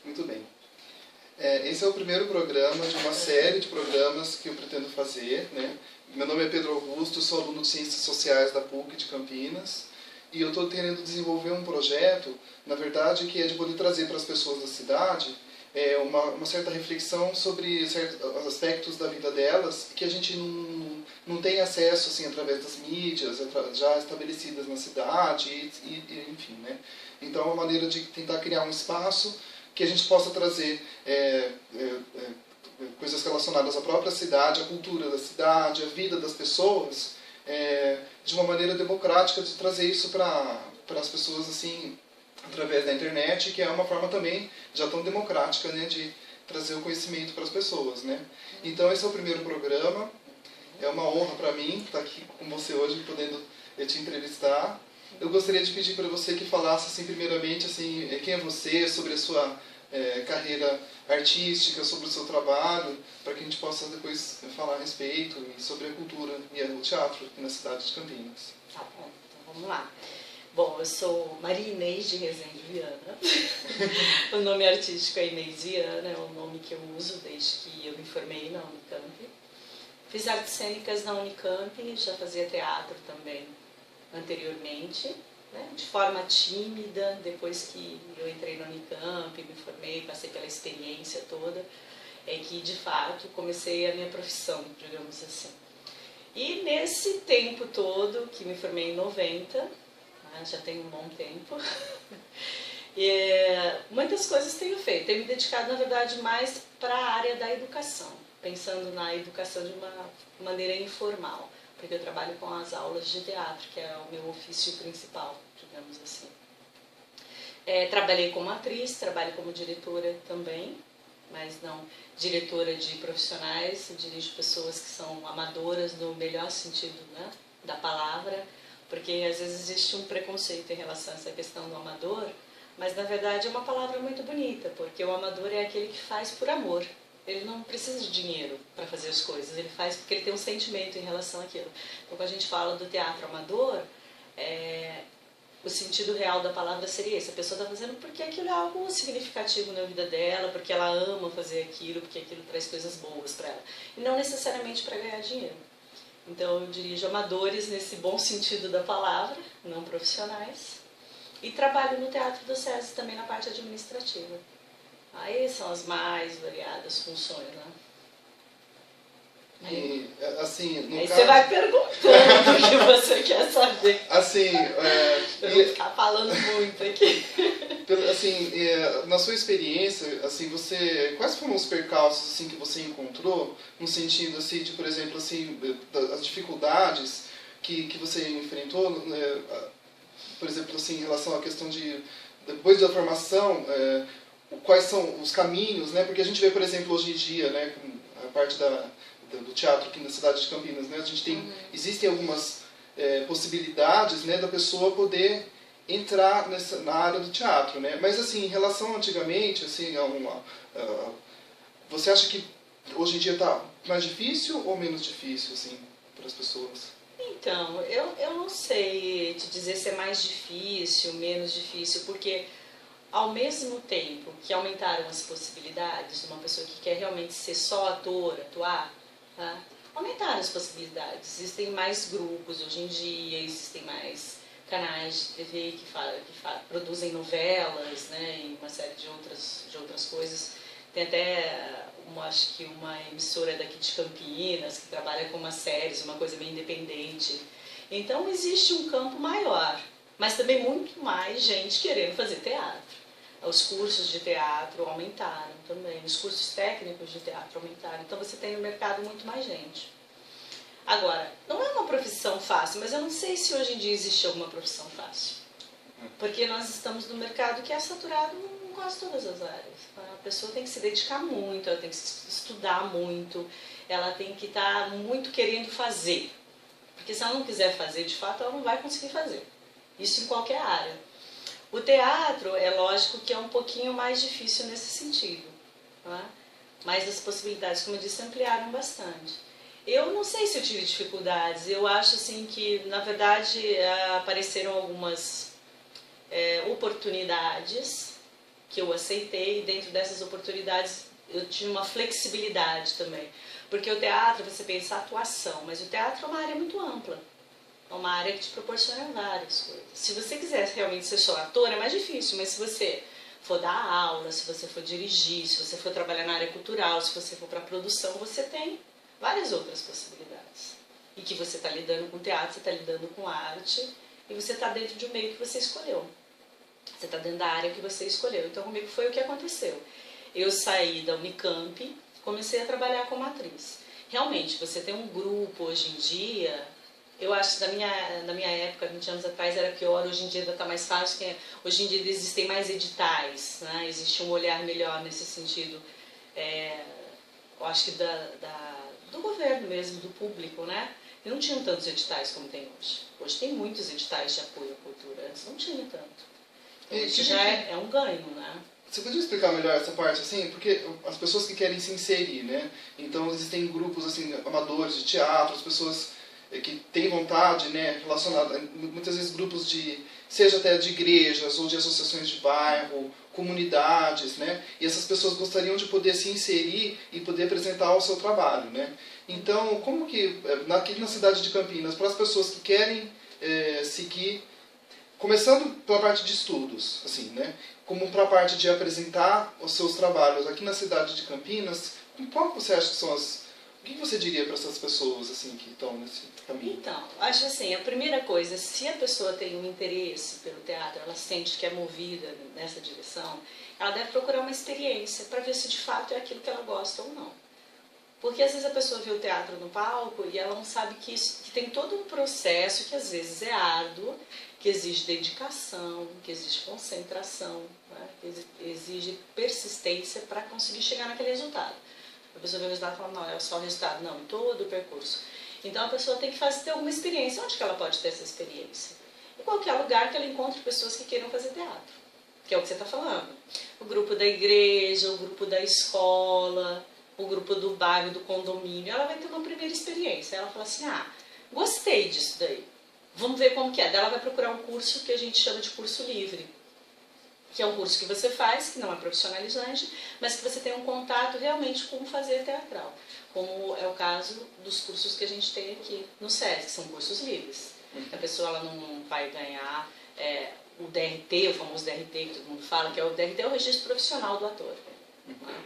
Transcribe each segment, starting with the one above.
Muito bem. Esse é o primeiro programa de uma série de programas que eu pretendo fazer, né? Meu nome é Pedro Augusto, sou aluno de Ciências Sociais da PUC de Campinas e eu estou querendo desenvolver um projeto, na verdade, que é de poder trazer para as pessoas da cidade uma certa reflexão sobre certos aspectos da vida delas que a gente não tem acesso assim, através das mídias já estabelecidas na cidade, enfim, né? Então é uma maneira de tentar criar um espaço que a gente possa trazer coisas relacionadas à própria cidade, à cultura da cidade, à vida das pessoas, de uma maneira democrática de trazer isso para as pessoas assim, através da internet, que é uma forma também já tão democrática, né, de trazer o conhecimento para as pessoas, né? Então esse é o primeiro programa, é uma honra para mim estar aqui com você hoje, podendo te entrevistar. Eu gostaria de pedir para você que falasse, assim, primeiramente, assim, quem é você, sobre a sua carreira artística, sobre o seu trabalho, para que a gente possa depois falar a respeito e sobre a cultura e o teatro aqui na cidade de Campinas. Tá bom, então vamos lá. Bom, eu sou Maria Inês de Rezende Viana. O nome artístico é Inês Viana, é o nome que eu uso desde que eu me formei na Unicamp. Fiz artes cênicas na Unicamp, já fazia teatro também anteriormente, né, de forma tímida. Depois que eu entrei na Unicamp, me formei, passei pela experiência toda, é que de fato comecei a minha profissão, digamos assim. E nesse tempo todo, que me formei em 90, né, já tem um bom tempo, muitas coisas tenho feito. Tenho me dedicado, na verdade, mais para a área da educação, pensando na educação de uma maneira informal, porque eu trabalho com as aulas de teatro, que é o meu ofício principal, digamos assim. Trabalhei como atriz, trabalho como diretora também, mas não diretora de profissionais, eu dirijo pessoas que são amadoras no melhor sentido, né, da palavra, porque às vezes existe um preconceito em relação a essa questão do amador, mas na verdade é uma palavra muito bonita, porque o amador é aquele que faz por amor. Ele não precisa de dinheiro para fazer as coisas, ele faz porque ele tem um sentimento em relação àquilo. Então, quando a gente fala do teatro amador, o sentido real da palavra seria esse: a pessoa está fazendo porque aquilo é algo significativo na vida dela, porque ela ama fazer aquilo, porque aquilo traz coisas boas para ela, e não necessariamente para ganhar dinheiro. Então, eu dirijo amadores nesse bom sentido da palavra, não profissionais, e trabalho no Teatro do SESI também na parte administrativa. Aí são as mais variadas funções, né? E, assim, no aí caso... você vai perguntando o que você quer saber. Assim, eu vou ficar falando muito aqui. Assim, na sua experiência, assim, quais foram os percalços assim, que você encontrou, no sentido assim, de, por exemplo, assim, as dificuldades que você enfrentou, por exemplo, assim, em relação à questão de, depois da formação, quais são os caminhos, né? Porque a gente vê, por exemplo, hoje em dia, né, a parte do teatro aqui na cidade de Campinas, né, a gente tem, existem algumas possibilidades, né, da pessoa poder entrar na área do teatro, né? Mas assim, em relação antigamente, assim, você acha que hoje em dia está mais difícil ou menos difícil, assim, para as pessoas? Então, eu não sei te dizer se é mais difícil, menos difícil, porque ao mesmo tempo que aumentaram as possibilidades de uma pessoa que quer realmente ser só ator, atuar, tá? Aumentaram as possibilidades. Existem mais grupos hoje em dia, existem mais canais de TV que produzem novelas, né, e uma série de outras coisas. Tem até, acho que uma emissora daqui de Campinas que trabalha com umas séries, uma coisa bem independente. Então existe um campo maior, mas também muito mais gente querendo fazer teatro. Os cursos de teatro aumentaram também, os cursos técnicos de teatro aumentaram. Então você tem no mercado muito mais gente. Agora, não é uma profissão fácil, mas eu não sei se hoje em dia existe alguma profissão fácil. Porque nós estamos num mercado que é saturado em quase todas as áreas. A pessoa tem que se dedicar muito, ela tem que estudar muito, ela tem que estar muito querendo fazer. Porque se ela não quiser fazer, de fato, ela não vai conseguir fazer. Isso em qualquer área. O teatro, é lógico que é um pouquinho mais difícil nesse sentido. Tá? Mas as possibilidades, como eu disse, ampliaram bastante. Eu não sei se eu tive dificuldades, eu acho assim que, na verdade, apareceram algumas oportunidades que eu aceitei, e dentro dessas oportunidades eu tinha uma flexibilidade também. Porque o teatro, você pensa atuação, mas o teatro é uma área muito ampla. É uma área que te proporciona várias coisas. Se você quiser realmente ser só ator, é mais difícil, mas se você for dar aula, se você for dirigir, se você for trabalhar na área cultural, se você for para produção, você tem várias outras possibilidades. E que você está lidando com teatro, você está lidando com arte, e você está dentro de um meio que você escolheu. Você está dentro da área que você escolheu. Então, comigo foi o que aconteceu. Eu saí da Unicamp, comecei a trabalhar como atriz. Realmente, você tem um grupo hoje em dia... Eu acho que na minha época, 20 anos atrás, era pior. Hoje em dia ainda está mais fácil. Hoje em dia existem mais editais, né? Existe um olhar melhor nesse sentido. Eu acho que do governo mesmo, do público, né? E não tinham tantos editais como tem hoje. Hoje tem muitos editais de apoio à cultura. Antes não tinha tanto. Então, isso já é um ganho, né? Você podia explicar melhor essa parte, assim? Porque as pessoas que querem se inserir, né? Então, existem grupos, assim, amadores de teatro, as pessoas que têm vontade, né? Relacionadas, muitas vezes grupos seja até de igrejas ou de associações de bairro, comunidades, né? E essas pessoas gostariam de poder se inserir e poder apresentar o seu trabalho, né? Então, como que, aqui na cidade de Campinas, para as pessoas que querem seguir, começando pela parte de estudos, assim, né? Como para a parte de apresentar os seus trabalhos aqui na cidade de Campinas, qual você acha que são o que você diria para essas pessoas assim que estão nesse caminho? Então, acho assim, a primeira coisa, se a pessoa tem um interesse pelo teatro, ela sente que é movida nessa direção, ela deve procurar uma experiência para ver se de fato é aquilo que ela gosta ou não. Porque às vezes a pessoa vê o teatro no palco e ela não sabe que tem todo um processo que às vezes é árduo, que exige dedicação, que exige concentração, né? Que exige persistência para conseguir chegar naquele resultado. A pessoa vê o resultado e fala, não, é só o resultado. Não, todo o percurso. Então a pessoa tem que ter alguma experiência. Onde que ela pode ter essa experiência? Em qualquer lugar que ela encontre pessoas que queiram fazer teatro, que é o que você está falando. O grupo da igreja, o grupo da escola, o grupo do bairro, do condomínio. Ela vai ter uma primeira experiência. Ela fala assim, gostei disso daí. Vamos ver como que é. Daí ela vai procurar um curso que a gente chama de curso livre, que é um curso que você faz, que não é profissionalizante, mas que você tem um contato realmente com o fazer teatral, como é o caso dos cursos que a gente tem aqui no SESC, que são cursos livres. A pessoa ela não vai ganhar o DRT, o famoso DRT que todo mundo fala, que é o DRT, é o registro profissional do ator.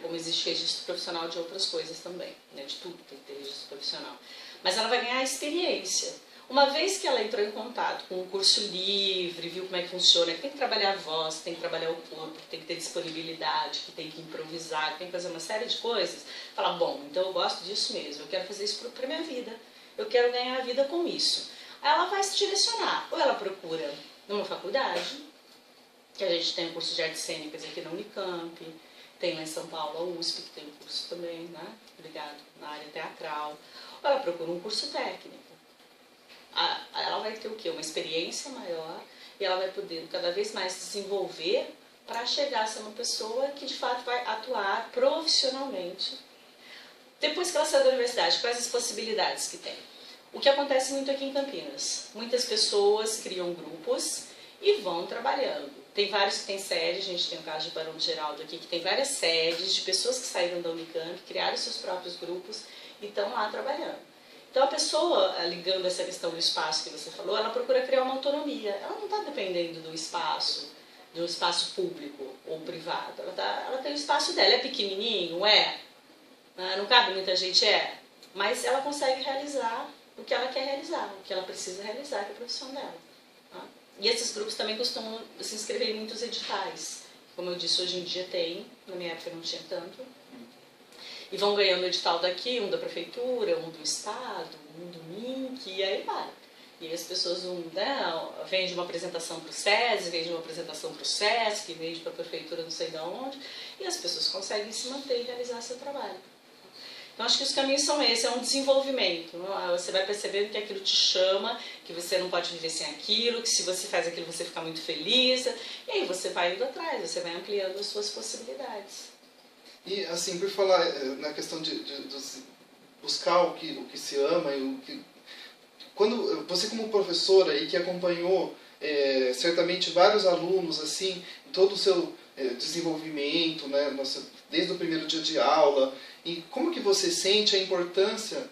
Como existe registro profissional de outras coisas também, né? De tudo tem que ter registro profissional. Mas ela vai ganhar a experiência. Uma vez que ela entrou em contato com um curso livre, viu como é que funciona, que tem que trabalhar a voz, tem que trabalhar o corpo, que tem que ter disponibilidade, que tem que improvisar, que tem que fazer uma série de coisas, fala, bom, então eu gosto disso mesmo, eu quero fazer isso para a minha vida, eu quero ganhar a vida com isso. Aí ela vai se direcionar, ou ela procura numa faculdade, que a gente tem um curso de artes cênicas aqui na Unicamp, tem lá em São Paulo a USP, que tem um curso também, né, ligado na área teatral, ou ela procura um curso técnico. Ela vai ter o quê? Uma experiência maior e ela vai poder cada vez mais se desenvolver para chegar a ser uma pessoa que de fato vai atuar profissionalmente. Depois que ela saiu da universidade, quais as possibilidades que tem? O que acontece muito aqui em Campinas? Muitas pessoas criam grupos e vão trabalhando. Tem vários que têm sede, a gente tem o caso de Barão de Geraldo aqui, que tem várias sedes de pessoas que saíram da Unicamp, criaram seus próprios grupos e estão lá trabalhando. Então a pessoa, ligando essa questão do espaço que você falou, ela procura criar uma autonomia. Ela não está dependendo do espaço público ou privado. Ela tem o espaço dela, é pequenininho, não cabe muita gente, mas ela consegue realizar o que ela quer realizar, o que ela precisa realizar, que é a profissão dela. Tá? E esses grupos também costumam se inscrever em muitos editais. Como eu disse, hoje em dia tem, na minha época não tinha tanto. E vão ganhando edital daqui, um da prefeitura, um do estado, um do MINC, e aí vai. E aí as pessoas vende uma apresentação para o SESI, vende uma apresentação para o SESC, vende para a prefeitura não sei de onde, e as pessoas conseguem se manter e realizar seu trabalho. Então acho que os caminhos são esses, é um desenvolvimento. Você vai percebendo que aquilo te chama, que você não pode viver sem aquilo, que se você faz aquilo você fica muito feliz, e aí você vai indo atrás, você vai ampliando as suas possibilidades. E, assim, por falar na questão de buscar o que se ama, quando você como professora e que acompanhou certamente vários alunos, assim, todo o seu desenvolvimento, né, desde o primeiro dia de aula. E como que você sente a importância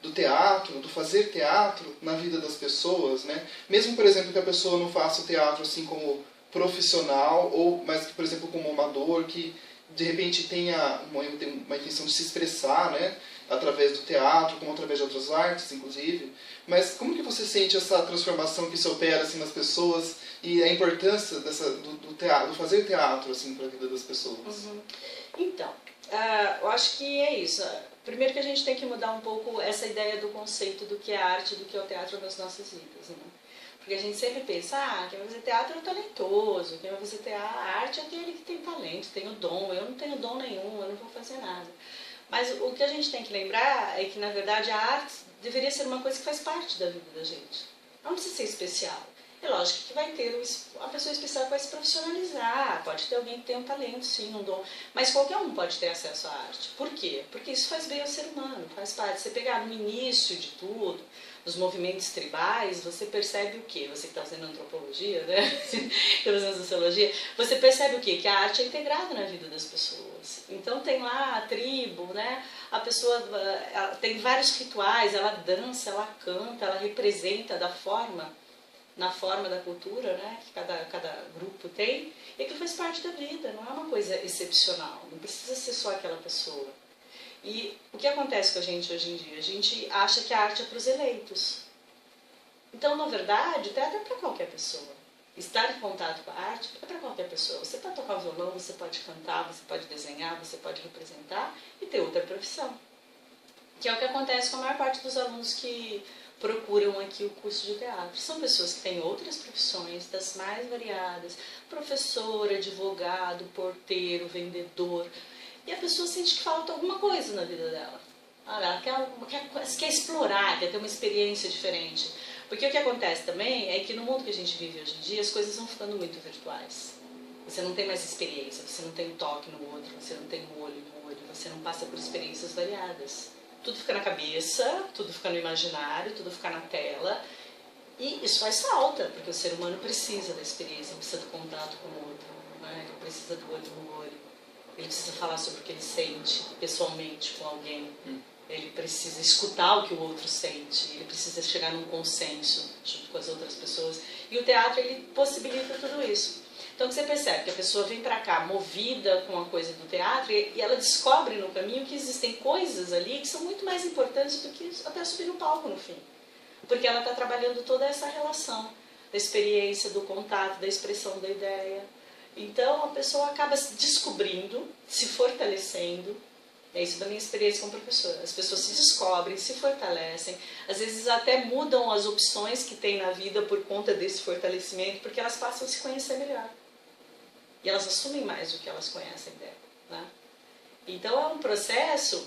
do teatro, do fazer teatro na vida das pessoas, né? Mesmo, por exemplo, que a pessoa não faça o teatro assim como profissional, mas, por exemplo, como amador, que de repente tenha uma intenção de se expressar, né, através do teatro, como através de outras artes, inclusive. Mas como que você sente essa transformação que se opera assim, nas pessoas e a importância do teatro, do fazer teatro assim, para a vida das pessoas? Uhum. Então, eu acho que é isso. Primeiro que a gente tem que mudar um pouco essa ideia do conceito do que é arte, do que é o teatro nas nossas vidas, né? Porque a gente sempre pensa, quem vai fazer teatro é o talentoso, quem vai fazer a arte é aquele que tem talento, tem o dom. Eu não tenho dom nenhum, eu não vou fazer nada. Mas o que a gente tem que lembrar é que, na verdade, a arte deveria ser uma coisa que faz parte da vida da gente. Não precisa ser especial. É lógico que vai ter uma pessoa especial que vai se profissionalizar, pode ter alguém que tem um talento, sim, um dom, mas qualquer um pode ter acesso à arte. Por quê? Porque isso faz bem ao ser humano, faz parte. Você pegar no início de tudo, nos movimentos tribais, você percebe o quê? Você que está fazendo antropologia, né? Está fazendo sociologia, você percebe o quê? Que a arte é integrada na vida das pessoas. Então tem lá a tribo, né? A pessoa tem vários rituais, ela dança, ela canta, ela representa na forma da cultura, né, que cada grupo tem, e aquilo faz parte da vida, não é uma coisa excepcional, não precisa ser só aquela pessoa. E o que acontece com a gente hoje em dia? A gente acha que a arte é para os eleitos. Então, na verdade, o teatro é para qualquer pessoa. Estar em contato com a arte é para qualquer pessoa. Você pode tocar o violão, você pode cantar, você pode desenhar, você pode representar e ter outra profissão. Que é o que acontece com a maior parte dos alunos que procuram aqui o curso de teatro. São pessoas que têm outras profissões, das mais variadas, professor, advogado, porteiro, vendedor, e a pessoa sente que falta alguma coisa na vida dela. Ela quer explorar, quer ter uma experiência diferente. Porque o que acontece também é que no mundo que a gente vive hoje em dia, as coisas vão ficando muito virtuais. Você não tem mais experiência, você não tem um toque no outro, você não tem um olho no olho, você não passa por experiências variadas. Tudo fica na cabeça, tudo fica no imaginário, tudo fica na tela. E isso faz falta, porque o ser humano precisa da experiência, precisa do contato com o outro, né? Ele precisa do olho no olho, ele precisa falar sobre o que ele sente pessoalmente com alguém, ele precisa escutar o que o outro sente, ele precisa chegar num consenso junto com as outras pessoas. E o teatro, ele possibilita tudo isso. Então você percebe que a pessoa vem pra cá movida com a coisa do teatro e ela descobre no caminho que existem coisas ali que são muito mais importantes do que até subir no palco no fim. Porque ela está trabalhando toda essa relação da experiência, do contato, da expressão da ideia. Então a pessoa acaba se descobrindo, se fortalecendo. É isso da minha experiência como professora. As pessoas se descobrem, se fortalecem, às vezes até mudam as opções que têm na vida por conta desse fortalecimento, porque elas passam a se conhecer melhor. E elas assumem mais do que elas conhecem dela, né? Então é um processo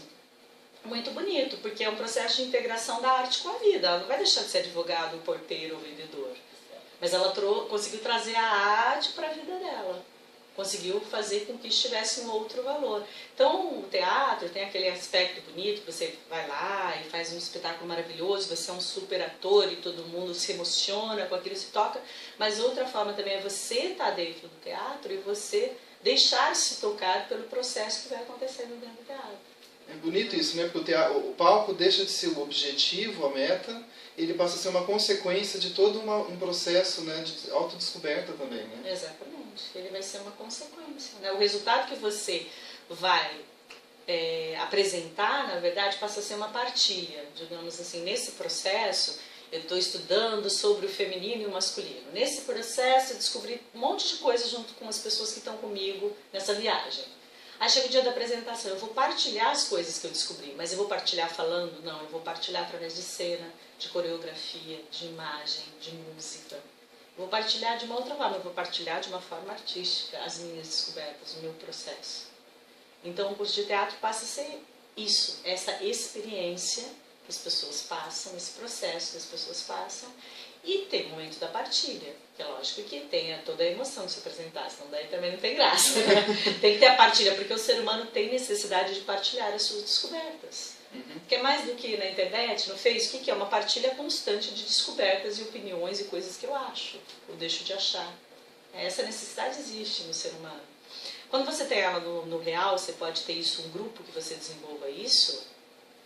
muito bonito, porque é um processo de integração da arte com a vida. Ela não vai deixar de ser advogado, porteiro ou vendedor. Mas ela conseguiu trazer a arte para a vida dela. Conseguiu fazer com que tivesse um outro valor. Então o teatro tem aquele aspecto bonito, você vai lá e faz um espetáculo maravilhoso, você é um super ator e todo mundo se emociona com aquilo, se toca, mas outra forma também é você estar dentro do teatro e você deixar-se tocar pelo processo que vai acontecendo dentro do teatro. É bonito isso, né? Porque o palco deixa de ser o objetivo, a meta, ele passa a ser uma consequência de todo um processo, né, de autodescoberta também, né? Exatamente. Ele vai ser uma consequência, né? O resultado que você vai apresentar, na verdade, passa a ser uma partilha. Digamos assim, nesse processo, eu estou estudando sobre o feminino e o masculino. Nesse processo, eu descobri um monte de coisas junto com as pessoas que estão comigo nessa viagem. Aí chega o dia da apresentação, eu vou partilhar as coisas que eu descobri, mas eu vou partilhar falando? Não, eu vou partilhar através de cena, de coreografia, de imagem, de música. Eu vou partilhar de uma outra forma, eu vou partilhar de uma forma artística as minhas descobertas, o meu processo. Então o curso de teatro passa a ser isso, essa experiência que as pessoas passam, esse processo que as pessoas passam, e tem o momento da partilha, que é lógico que tenha toda a emoção de se apresentar, senão daí também não tem graça. Tem que ter a partilha, porque o ser humano tem necessidade de partilhar as suas descobertas. Que é mais do que na internet, no Facebook, o que é? Uma partilha constante de descobertas e opiniões e coisas que eu acho, ou deixo de achar. Essa necessidade existe no ser humano. Quando você tem ela no real, você pode ter isso, um grupo que você desenvolva isso,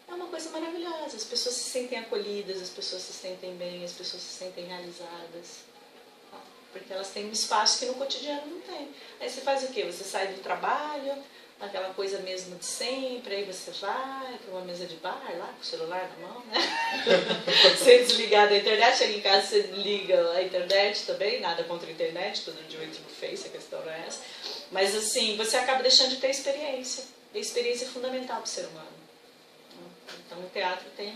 é uma coisa maravilhosa. As pessoas se sentem acolhidas, as pessoas se sentem bem, as pessoas se sentem realizadas. Porque elas têm um espaço que no cotidiano não tem. Aí você faz o quê? Você sai do trabalho, aquela coisa mesmo de sempre, aí você vai para uma mesa de bar lá, com o celular na mão, né? Você desligar da internet, chega em casa, você liga a internet também, nada contra a internet, todo dia eu entro no Face, a questão não é essa. Mas assim, você acaba deixando de ter experiência. E a experiência é fundamental para o ser humano. Então o teatro tem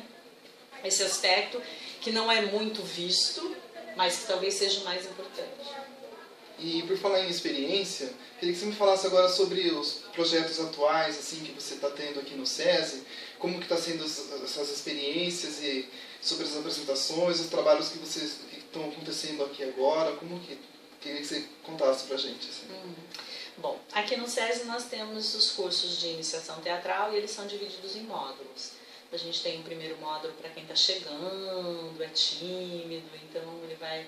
esse aspecto que não é muito visto, mas que talvez seja o mais importante. E por falar em experiência, queria que você me falasse agora sobre os projetos atuais assim que você está tendo aqui no SESI, como que está sendo essas experiências e sobre as apresentações, os trabalhos que estão acontecendo aqui agora, como que queria que você contasse pra gente. Assim. Bom, aqui no SESI nós temos os cursos de iniciação teatral e eles são divididos em módulos. A gente tem um primeiro módulo para quem está chegando, é tímido, então ele vai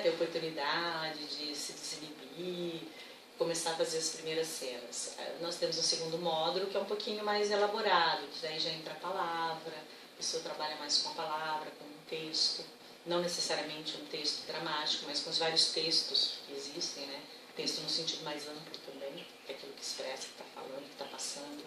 ter oportunidade de se desinibir, começar a fazer as primeiras cenas. Nós temos um segundo módulo que é um pouquinho mais elaborado, que daí já entra a palavra, a pessoa trabalha mais com a palavra, com um texto, não necessariamente um texto dramático, mas com os vários textos que existem, né? Texto no sentido mais amplo também, que é aquilo que expressa, que está falando, que está passando.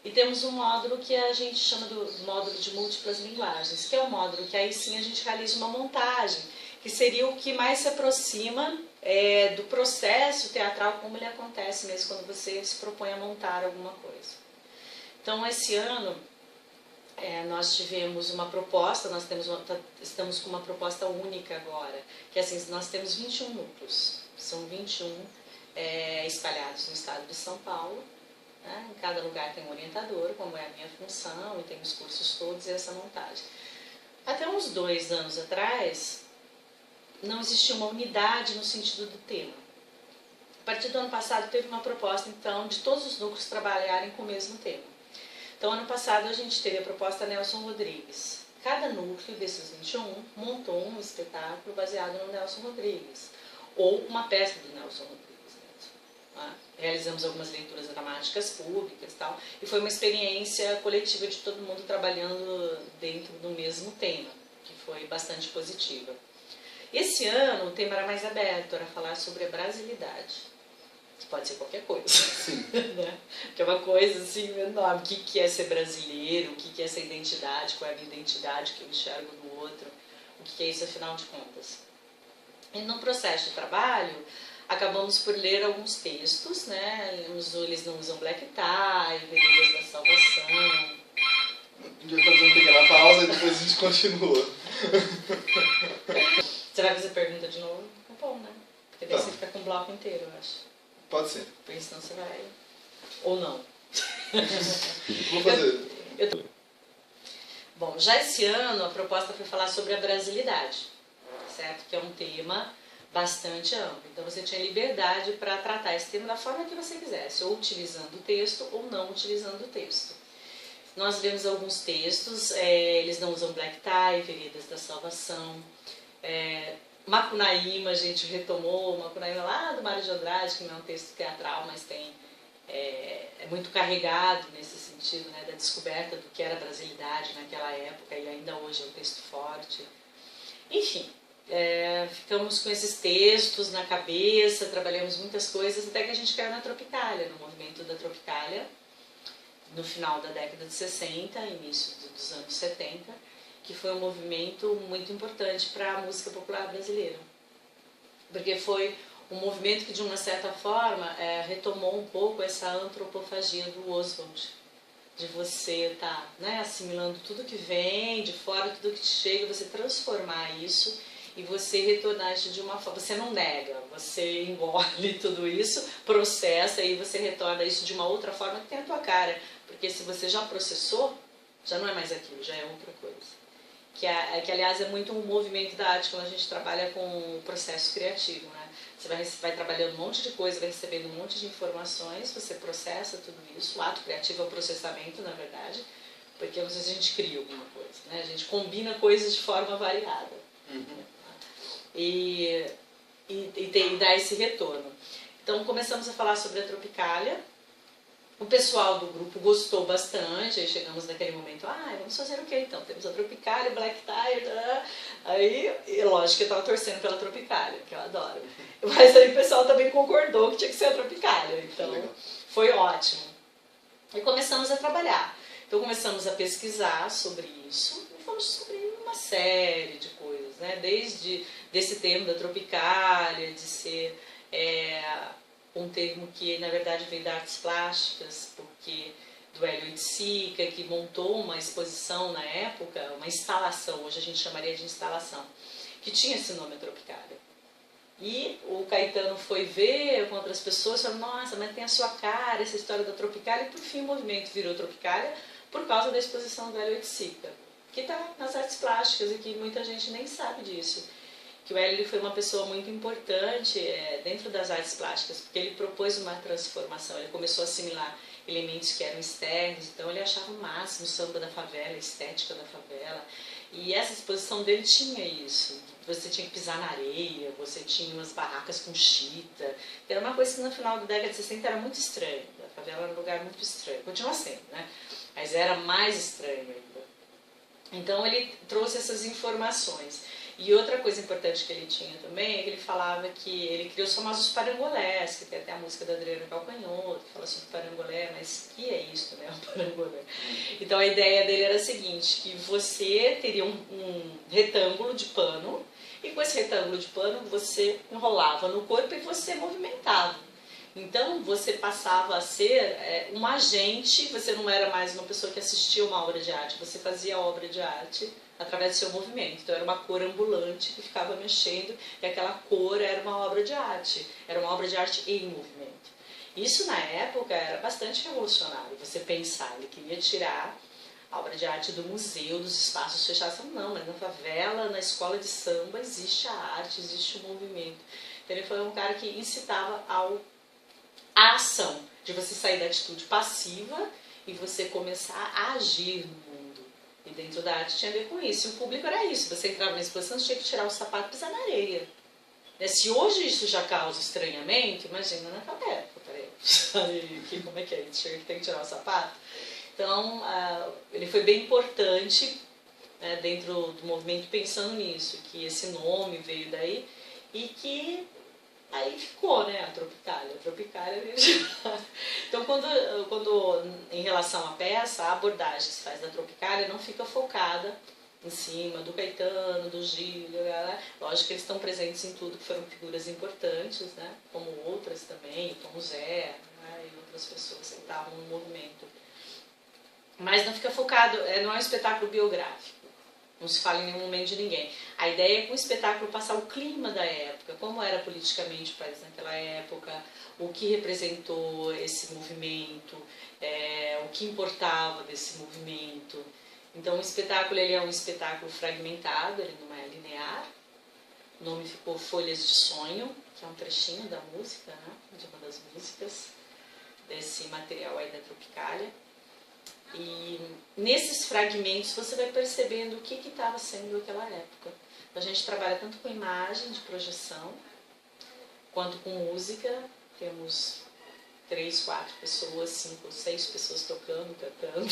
E temos um módulo que a gente chama do módulo de múltiplas linguagens, que é um módulo que aí sim a gente realiza uma montagem, que seria o que mais se aproxima do processo teatral, como ele acontece mesmo quando você se propõe a montar alguma coisa. Então, esse ano, nós tivemos uma proposta, estamos com uma proposta única agora, que assim, nós temos 21 núcleos, são 21 espalhados no estado de São Paulo. Em cada lugar tem um orientador, como é a minha função, e tem os cursos todos e essa montagem. Até uns 2 anos atrás, não existia uma unidade no sentido do tema. A partir do ano passado, teve uma proposta, então, de todos os núcleos trabalharem com o mesmo tema. Então, ano passado, a gente teve a proposta Nelson Rodrigues. Cada núcleo desses 21 montou um espetáculo baseado no Nelson Rodrigues, ou uma peça do Nelson Rodrigues. Realizamos algumas leituras dramáticas públicas e tal, e foi uma experiência coletiva de todo mundo trabalhando dentro do mesmo tema, que foi bastante positiva. Esse ano o tema era mais aberto, era falar sobre a brasilidade, que pode ser qualquer coisa, né? Que é uma coisa assim enorme, o que é ser brasileiro, o que é essa identidade, qual é a minha identidade que eu enxergo no outro, o que é isso afinal de contas. E no processo de trabalho, acabamos por ler alguns textos, né? Eles não usam black tie, Veredas da Salvação. A gente vai fazer uma pequena pausa e depois a gente continua. Você vai fazer pergunta de novo? Tá bom, né? Porque daí você fica com o bloco inteiro, eu acho. Pode ser. Porque senão você vai... Ou não. Vou fazer. Bom, já esse ano a proposta foi falar sobre a brasilidade, certo? Que é um tema bastante amplo. Então você tinha liberdade para tratar esse tema da forma que você quisesse, ou utilizando o texto ou não utilizando o texto. Nós vemos alguns textos, eles não usam black tie, Veredas da Salvação, Macunaíma, a gente retomou, Macunaíma lá do Mário de Andrade, que não é um texto teatral, mas é muito carregado nesse sentido, né, da descoberta do que era a brasilidade naquela época, e ainda hoje é um texto forte. Enfim, ficamos com esses textos na cabeça, trabalhamos muitas coisas, até que a gente caiu na Tropicália, no movimento da Tropicália, no final da década de 60, início dos anos 70, que foi um movimento muito importante para a música popular brasileira. Porque foi um movimento que, de uma certa forma, retomou um pouco essa antropofagia do Oswald, de você estar assimilando tudo que vem de fora, tudo que te chega, você transformar isso e você retornar isso de uma forma. Você não nega, você engole tudo isso, processa e você retorna isso de uma outra forma que tem a tua cara. Porque se você já processou, já não é mais aquilo, já é outra coisa. Que aliás, é muito um movimento da arte quando a gente trabalha com o processo criativo, né? Você vai trabalhando um monte de coisa, vai recebendo um monte de informações, você processa tudo isso. O ato criativo é o processamento, na verdade, porque às vezes a gente cria alguma coisa, né? A gente combina coisas de forma variada. E e dar esse retorno. Então começamos a falar sobre a Tropicália. O pessoal do grupo gostou bastante, aí chegamos naquele momento, vamos fazer o que então? Temos a Tropicália, Black Tie, aí, e lógico que eu estava torcendo pela Tropicália, que eu adoro. Mas aí o pessoal também concordou que tinha que ser a Tropicália, então foi ótimo. E começamos a trabalhar. Então começamos a pesquisar sobre isso, e falamos sobre uma série de coisas, né? Desde desse termo da Tropicália, de ser... um termo que na verdade veio das artes plásticas, porque do Hélio Oiticica, que montou uma exposição na época, uma instalação, hoje a gente chamaria de instalação, que tinha esse nome, Tropicália. E o Caetano foi ver com outras pessoas, falou, nossa, mas tem a sua cara, essa história da Tropicália, e por fim o movimento virou Tropicália por causa da exposição do Hélio Oiticica, que está nas artes plásticas e que muita gente nem sabe disso. Que o Hélio foi uma pessoa muito importante dentro das artes plásticas, porque ele propôs uma transformação, ele começou a assimilar elementos que eram externos, então ele achava o máximo o samba da favela, a estética da favela, e essa exposição dele tinha isso, você tinha que pisar na areia, você tinha umas barracas com chita, que era uma coisa que no final da década de 60 era muito estranho, a favela era um lugar muito estranho, continua sendo, né? Mas era mais estranho ainda. Então ele trouxe essas informações. E outra coisa importante que ele tinha também é que ele falava que ele criou os famosos parangolés, que tem até a música da Adriana Calcanhoto, que fala sobre parangolé, mas que é isso, né, um parangolé? Então a ideia dele era a seguinte, que você teria um retângulo de pano, e com esse retângulo de pano você enrolava no corpo e você movimentava. Então você passava a ser um agente, você não era mais uma pessoa que assistia uma obra de arte, você fazia a obra de arte através do seu movimento. Então era uma cor ambulante que ficava mexendo e aquela cor era uma obra de arte. Era uma obra de arte em movimento. Isso na época era bastante revolucionário. Você pensar, ele queria tirar a obra de arte do museu, dos espaços fechados. Não, mas na favela, na escola de samba existe a arte, existe o movimento. Então ele foi um cara que incitava a ação, de você sair da atitude passiva e você começar a agir no mundo. E dentro da arte tinha a ver com isso. E o público era isso. Você entrava na exposição, você tinha que tirar o sapato e pisar na areia. Se hoje isso já causa estranhamento, imagina naquela época. Peraí, como é que é? Tem que tirar o sapato? Então, ele foi bem importante dentro do movimento pensando nisso, que esse nome veio daí e que aí ficou, né, a Tropicália. A Tropicália Então, quando em relação à peça, a abordagem que se faz da Tropicália não fica focada em cima do Caetano, do Gil, lógico que eles estão presentes em tudo, que foram figuras importantes, né, como outras também, como Zé, né, e outras pessoas que estavam no movimento. Mas não fica focado, não é um espetáculo biográfico. Não se fala em nenhum momento de ninguém. A ideia é com o espetáculo passar o clima da época, como era politicamente o país naquela época, o que representou esse movimento, o que importava desse movimento. Então o espetáculo ele é um espetáculo fragmentado, ele não é linear. O nome ficou Folhas de Sonho, que é um trechinho da música, né, de uma das músicas desse material aí da Tropicália. E nesses fragmentos você vai percebendo o que estava sendo aquela época. A gente trabalha tanto com imagem de projeção, quanto com música. Temos 3, 4 pessoas, 5, 6 pessoas tocando, cantando.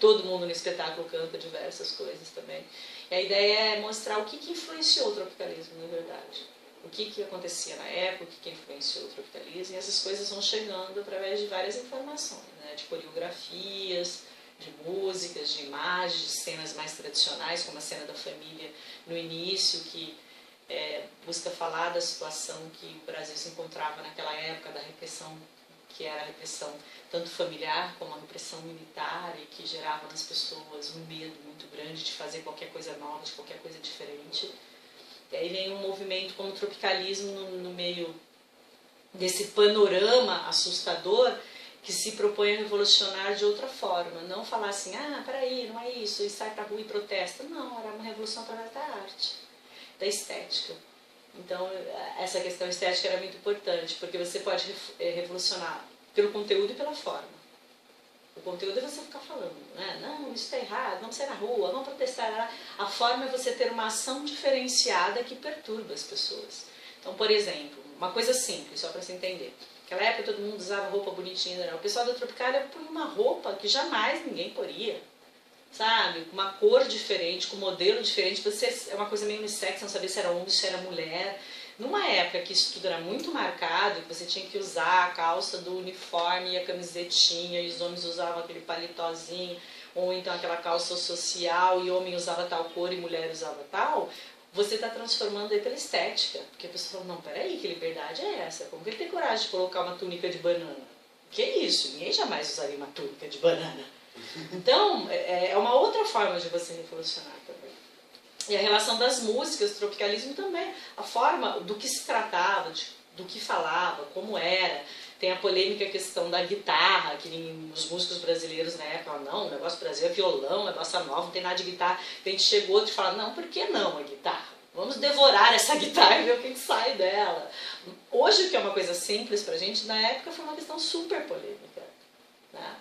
Todo mundo no espetáculo canta diversas coisas também. E a ideia é mostrar o que influenciou o tropicalismo, na verdade. O que acontecia na época, o que influenciou o tropicalismo, e essas coisas vão chegando através de várias informações, né? De coreografias, de músicas, de imagens, de cenas mais tradicionais, como a cena da família no início, que busca falar da situação que o Brasil se encontrava naquela época, da repressão, que era a repressão tanto familiar como a repressão militar, e que gerava nas pessoas um medo muito grande de fazer qualquer coisa nova, de qualquer coisa diferente. E aí vem um movimento como o tropicalismo no meio desse panorama assustador que se propõe a revolucionar de outra forma. Não falar assim, peraí, não é isso, e sai pra rua e protesta. Não, era uma revolução através da arte, da estética. Então, essa questão estética era muito importante, porque você pode revolucionar pelo conteúdo e pela forma. O conteúdo é você ficar falando, né? Não, isso está errado, vamos sair na rua, vamos protestar. A forma é você ter uma ação diferenciada que perturba as pessoas. Então, por exemplo, uma coisa simples, só para você entender. Naquela época todo mundo usava roupa bonitinha, né? O pessoal da Tropicália põe uma roupa que jamais ninguém poria, sabe? Com uma cor diferente, com um modelo diferente. Você, é uma coisa meio unissex, não sabia se era homem, se era mulher. Numa época que isso tudo era muito marcado, que você tinha que usar a calça do uniforme e a camisetinha, e os homens usavam aquele paletózinho, ou então aquela calça social, e homem usava tal cor e mulher usava tal, você está transformando aí pela estética. Porque a pessoa fala, não, peraí, que liberdade é essa? Como que ele tem coragem de colocar uma túnica de banana? Que isso? Ninguém jamais usaria uma túnica de banana. Então, é uma outra forma de você revolucionar também. E a relação das músicas, do tropicalismo também. A forma do que se tratava, do que falava, como era. Tem a polêmica questão da guitarra, que os músicos brasileiros na época falavam, não, o negócio do Brasil é violão, é bossa nova, não tem nada de guitarra. A gente chegou outro e falou, não, por que não a guitarra? Vamos devorar essa guitarra e ver o que sai dela. Hoje, que é uma coisa simples pra gente, na época foi uma questão super polêmica, né?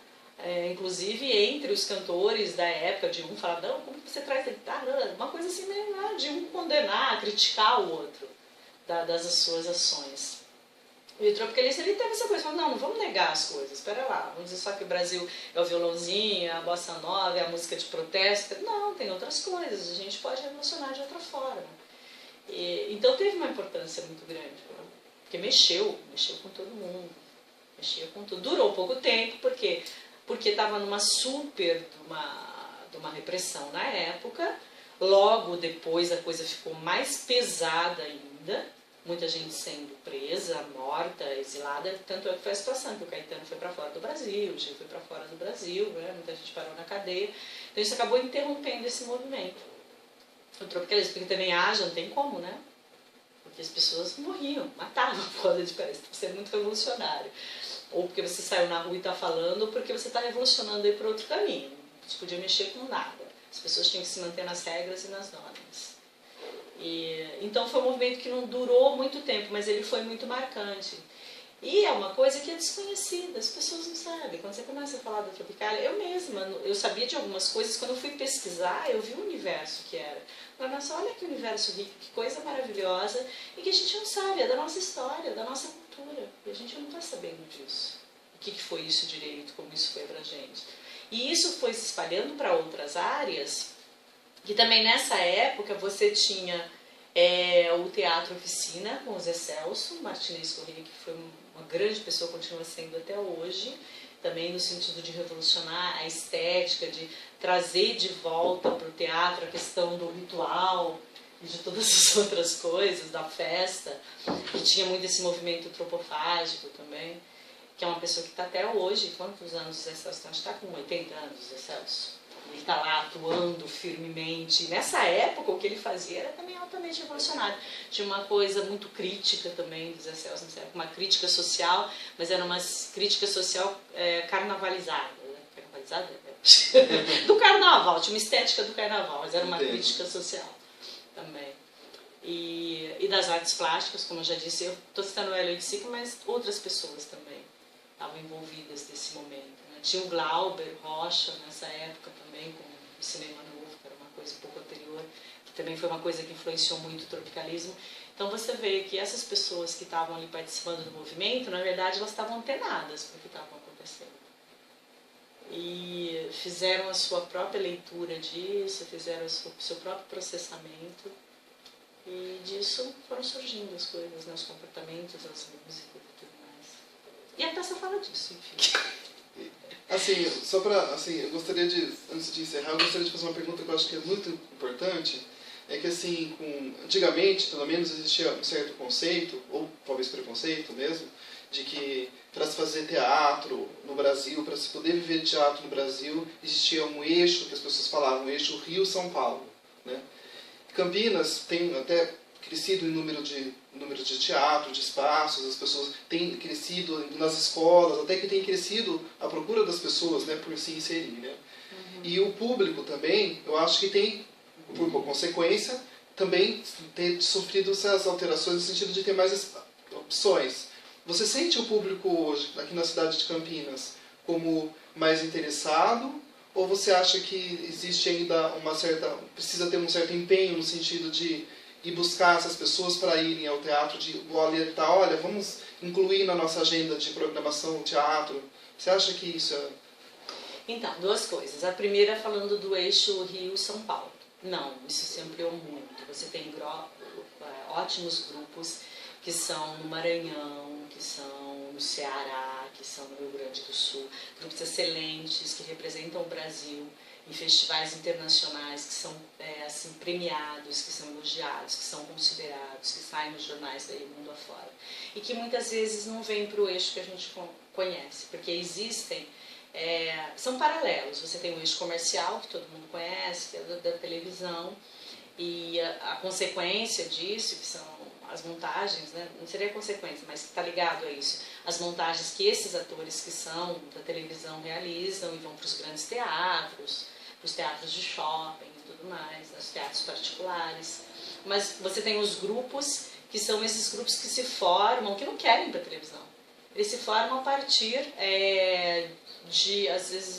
Inclusive entre os cantores da época, de um falar, não, como você traz a guitarra? Uma coisa assim, né, de um condenar, criticar o outro das suas ações. E o tropicalista, ele teve essa coisa, falou, não vamos negar as coisas, espera lá, vamos dizer só que o Brasil é o violãozinho, a bossa nova, é a música de protesto. Não, tem outras coisas, a gente pode revolucionar de outra forma. Então teve uma importância muito grande, né? Porque mexeu com todo mundo, mexia com tudo. Durou pouco tempo, porque estava numa super de uma repressão na época. Logo depois a coisa ficou mais pesada ainda, muita gente sendo presa, morta, exilada. Tanto é que foi a situação que o Caetano foi para fora do Brasil, o Gil foi para fora do Brasil, né? Muita gente parou na cadeia. Então isso acabou interrompendo esse movimento. O tropicalismo, porque também não tem como, né? Porque as pessoas morriam, matavam por causa de parece ser muito revolucionário. Ou porque você saiu na rua e está falando, ou porque você está revolucionando aí por outro caminho. Não se podia mexer com nada. As pessoas tinham que se manter nas regras e nas normas. Então foi um movimento que não durou muito tempo, mas ele foi muito marcante. E é uma coisa que é desconhecida, as pessoas não sabem. Quando você começa a falar da Tropicália, eu mesma, eu sabia de algumas coisas, quando eu fui pesquisar, eu vi o universo que era. Falei, nossa, olha que universo rico, que coisa maravilhosa, e que a gente não sabe, é da nossa história, da nossa cultura, e a gente não está sabendo disso. O que foi isso direito, como isso foi pra gente. E isso foi se espalhando para outras áreas, que também nessa época você tinha o Teatro Oficina com o Zé Celso Martinez Corrêa, que foi uma grande pessoa, continua sendo até hoje, também no sentido de revolucionar a estética, de trazer de volta para o teatro a questão do ritual e de todas as outras coisas, da festa, e tinha muito esse movimento tropofágico também, que é uma pessoa que está até hoje. Quantos anos o Zé Celso está? Está com 80 anos, o Zé Celso. Ele está lá atuando firmemente. Nessa época, o que ele fazia era também altamente revolucionário. Tinha uma coisa muito crítica também do Zé Celso, uma crítica social, mas era uma crítica social carnavalizada. Né? Carnavalizada? Do carnaval, tinha uma estética do carnaval, mas era uma crítica social também. E das artes plásticas, como eu já disse, eu estou citando o Hélio de Sica, mas outras pessoas também estavam envolvidas nesse momento. Né? Tinha o Glauber Rocha nessa época também, com o cinema novo, que era uma coisa um pouco anterior, que também foi uma coisa que influenciou muito o tropicalismo. Então você vê que essas pessoas que estavam ali participando do movimento, na verdade elas estavam antenadas para o que estava acontecendo. E fizeram a sua própria leitura disso, fizeram o seu próprio processamento, e disso foram surgindo as coisas, né? Os comportamentos, as músicas e tudo mais. E a peça fala disso, enfim. Assim, só para, assim, eu gostaria de, antes de encerrar, eu gostaria de fazer uma pergunta que eu acho que é muito importante. É que, assim, antigamente, pelo menos, existia um certo conceito, ou talvez preconceito mesmo, de que para se fazer teatro no Brasil, para se poder viver de teatro no Brasil, existia um eixo, que as pessoas falavam, um eixo Rio-São Paulo, né? Campinas tem até crescido em número de teatro, de espaços, as pessoas têm crescido nas escolas, até que tem crescido a procura das pessoas, né, por se inserir, né? Uhum. E o público também, eu acho que tem, por consequência, também ter sofrido essas alterações no sentido de ter mais opções. Você sente o público hoje, aqui na cidade de Campinas, como mais interessado? Ou você acha que existe ainda precisa ter um certo empenho no sentido de e buscar essas pessoas para irem ao teatro, de alertar, olha, vamos incluir na nossa agenda de programação o teatro? Você acha que isso é... Então, duas coisas. A primeira falando do eixo Rio-São Paulo. Não, isso se ampliou muito. Você tem ótimos grupos que são no Maranhão, que são no Ceará, que são no Rio Grande do Sul. Grupos excelentes que representam o Brasil em festivais internacionais, que são assim, premiados, que são elogiados, que são considerados, que saem nos jornais daí mundo afora. E que muitas vezes não vêm para o eixo que a gente conhece, porque existem... são paralelos. Você tem o eixo comercial, que todo mundo conhece, que é da televisão, e a consequência disso, que são as montagens, né? Não seria a consequência, mas está ligado a isso, as montagens que esses atores que são da televisão realizam e vão para os grandes teatros, para os teatros de shopping e tudo mais, os teatros particulares. Mas você tem os grupos, que são esses grupos que se formam, que não querem ir para a televisão. Eles se formam a partir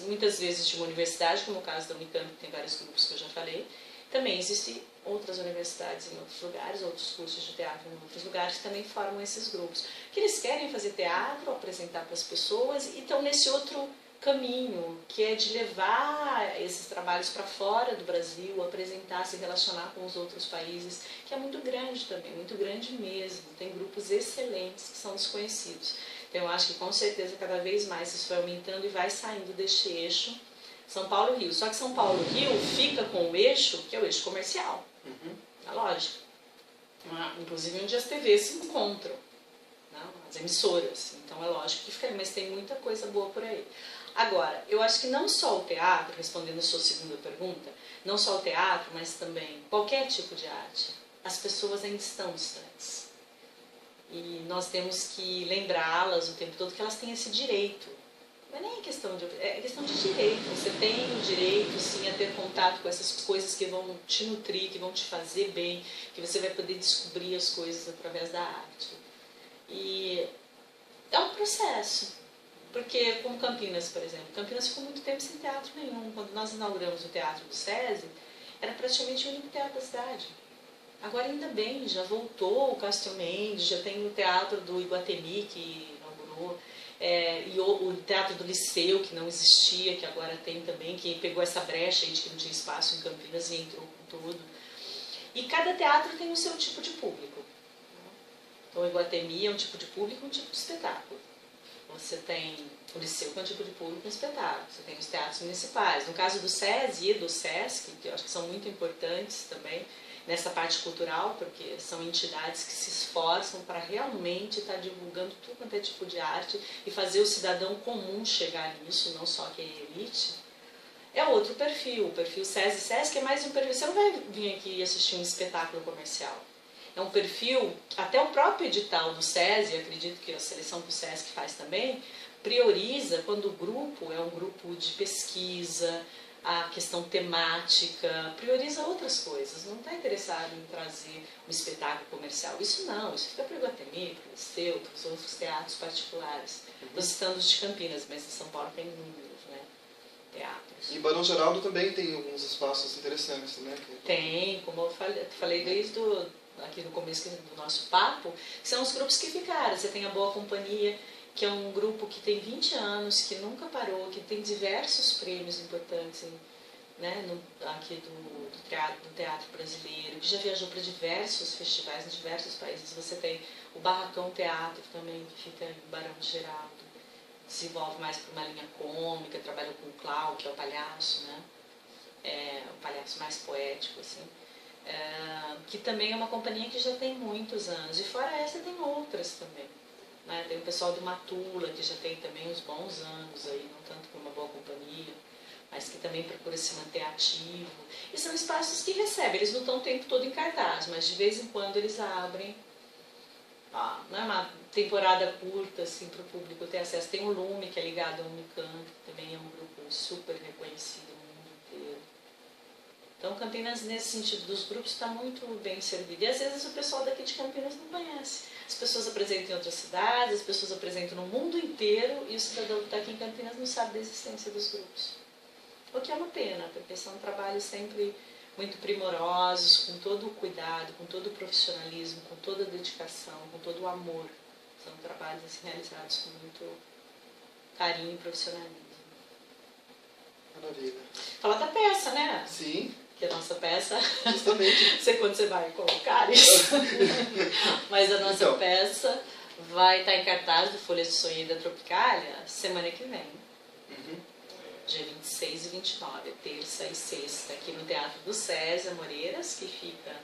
muitas vezes de uma universidade, como o caso da Unicamp, que tem vários grupos que eu já falei. Também existem outras universidades em outros lugares, outros cursos de teatro em outros lugares que também formam esses grupos. Que eles querem fazer teatro, apresentar para as pessoas e estão nesse outro caminho, que é de levar esses trabalhos para fora do Brasil, apresentar, se relacionar com os outros países, que é muito grande também, muito grande mesmo. Tem grupos excelentes que são desconhecidos. Então eu acho que com certeza cada vez mais isso vai aumentando e vai saindo deste eixo São Paulo-Rio. Só que São Paulo-Rio fica com o eixo, que é o eixo comercial. É lógico. Inclusive onde as TVs se encontram, né? As emissoras. Então é lógico que fica aí, mas tem muita coisa boa por aí. Agora, eu acho que não só o teatro, respondendo a sua segunda pergunta, não só o teatro, mas também qualquer tipo de arte, as pessoas ainda estão distantes. E nós temos que lembrá-las o tempo todo que elas têm esse direito. Não é nem questão de... é questão de direito. Você tem o direito, sim, a ter contato com essas coisas que vão te nutrir, que vão te fazer bem, que você vai poder descobrir as coisas através da arte. E é um processo. Porque, como Campinas, por exemplo, Campinas ficou muito tempo sem teatro nenhum. Quando nós inauguramos o Teatro do SESI, era praticamente o único teatro da cidade. Agora, ainda bem, já voltou o Castro Mendes, já tem o Teatro do Iguatemi, que inaugurou, e o Teatro do Liceu, que não existia, que agora tem também, que pegou essa brecha aí de que não tinha espaço em Campinas e entrou com tudo. E cada teatro tem o seu tipo de público. Então, o Iguatemi é um tipo de público, um tipo de espetáculo. Você tem o Liceu, que é um tipo de público, um espetáculo. Você tem os teatros municipais. No caso do SESI e do SESC, que eu acho que são muito importantes também, nessa parte cultural, porque são entidades que se esforçam para realmente estar divulgando tudo quanto é tipo de arte e fazer o cidadão comum chegar nisso, não só que é elite. É outro perfil. O perfil SESI e SESC é mais um perfil. Você não vai vir aqui assistir um espetáculo comercial. É um perfil, até o próprio edital do SESI, acredito que a seleção que o SESC faz também, prioriza quando o grupo é um grupo de pesquisa, a questão temática, prioriza outras coisas. Não está interessado em trazer um espetáculo comercial. Isso não, isso fica para o Iguatemi, para o Liceu, para os outros teatros particulares. Estou citando os de Campinas, mas em São Paulo tem inúmeros, né? Teatros. E Barão Geraldo também tem alguns espaços interessantes, né? Tem, como eu falei desde aqui no começo do nosso papo, que são os grupos que ficaram. Você tem a Boa Companhia, que é um grupo que tem 20 anos, que nunca parou, que tem diversos prêmios importantes né, aqui do teatro brasileiro, que já viajou para diversos festivais em diversos países. Você tem o Barracão Teatro também, que fica em Barão de Geraldo, desenvolve mais para uma linha cômica, trabalha com o Clau, que é o palhaço, né? O palhaço mais poético, assim. Que também é uma companhia que já tem muitos anos. E fora essa tem outras também. Né? Tem o pessoal do Matula, que já tem também uns bons anos, aí, não tanto como uma Boa Companhia, mas que também procura se manter ativo. E são espaços que recebem, eles não estão o tempo todo em cartaz, mas de vez em quando eles abrem. Não é uma temporada curta assim, para o público ter acesso. Tem o Lume, que é ligado ao Unicamp, que também é um grupo super reconhecido no mundo inteiro. Então, Campinas, nesse sentido dos grupos, está muito bem servido. E às vezes o pessoal daqui de Campinas não conhece. As pessoas apresentam em outras cidades, as pessoas apresentam no mundo inteiro, e o cidadão que está aqui em Campinas não sabe da existência dos grupos. O que é uma pena, porque são trabalhos sempre muito primorosos, com todo o cuidado, com todo o profissionalismo, com toda a dedicação, com todo o amor. São trabalhos assim, realizados com muito carinho e profissionalismo. Maravilha. Fala da peça, né? Sim. Que a nossa peça, Justamente. não sei quando você vai colocar isso, mas a nossa peça vai estar em cartaz do Folha de Sonho e da Tropicália semana que vem. Dia 26 e 29, terça e sexta, aqui no Teatro do César Moreiras, que fica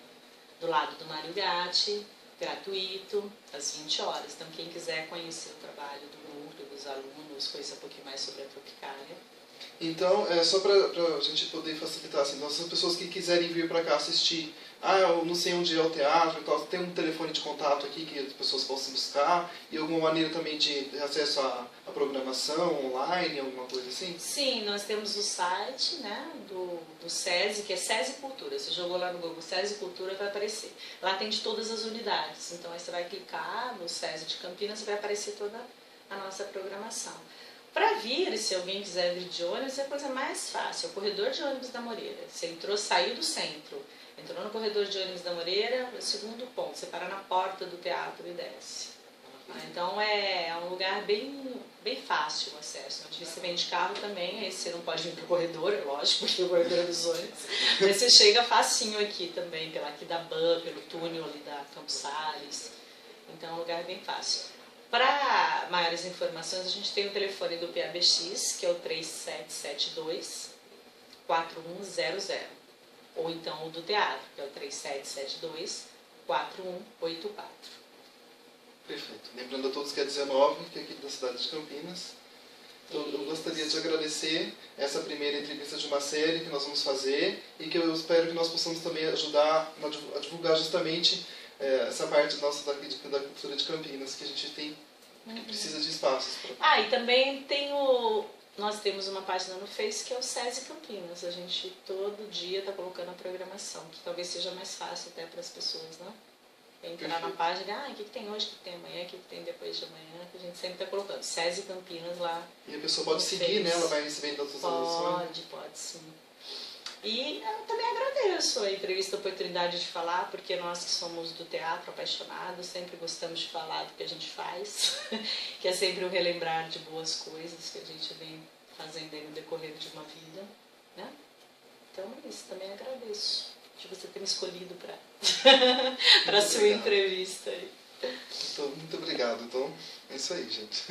do lado do Mário Gatti, gratuito, às 20 horas. Então, quem quiser conhecer o trabalho do núcleo, dos alunos, conhecer um pouquinho mais sobre a Tropicália. Então, só para a gente poder facilitar, assim, então, as pessoas que quiserem vir para cá assistir, eu não sei onde é o teatro e tal, tem um telefone de contato aqui que as pessoas possam buscar e alguma maneira também de acesso à programação online, alguma coisa assim? Sim, nós temos o site, né, do SESI, que é SESI Cultura. Você jogou lá no Google SESI Cultura, vai aparecer. Lá tem de todas as unidades, então aí você vai clicar no SESI de Campinas e vai aparecer toda a nossa programação. Para vir, se alguém quiser vir de ônibus, é a coisa mais fácil. É o corredor de ônibus da Moreira. Você saiu do centro, entrou no corredor de ônibus da Moreira, o segundo ponto, você para na porta do teatro e desce. Então é um lugar bem fácil o acesso. Onde você vem de carro também, aí você não pode vir para o corredor, é lógico, porque o corredor é dos ônibus. Mas você chega facinho aqui também, pela aqui da BAN, pelo túnel ali da Campos Sales. Então é um lugar bem fácil. Para maiores informações, a gente tem o telefone do PABX, que é o 3772-4100. Ou então o do teatro, que é o 3772-4184. Perfeito. Lembrando a todos que é 19, que é aqui da cidade de Campinas. Então, eu gostaria de agradecer essa primeira entrevista de uma série que nós vamos fazer e que eu espero que nós possamos também ajudar a divulgar justamente essa parte nossa da cultura de Campinas, que a gente tem, que precisa de espaços. E também nós temos uma página no Face que é o SESI Campinas. A gente todo dia está colocando a programação, que talvez seja mais fácil até para as pessoas, né? Entrar na página, o que tem hoje, o que tem amanhã, o que tem depois de amanhã, que a gente sempre está colocando. SESI Campinas lá. E a pessoa pode seguir, né? Ela vai recebendo as atualizações. Pode sim. E eu também agradeço a entrevista, a oportunidade de falar, porque nós que somos do teatro apaixonados, sempre gostamos de falar do que a gente faz, que é sempre um relembrar de boas coisas que a gente vem fazendo aí no decorrer de uma vida, né? Então é isso, também agradeço de você ter me escolhido para a sua entrevista aí. Então, muito obrigado. Então, é isso aí, gente.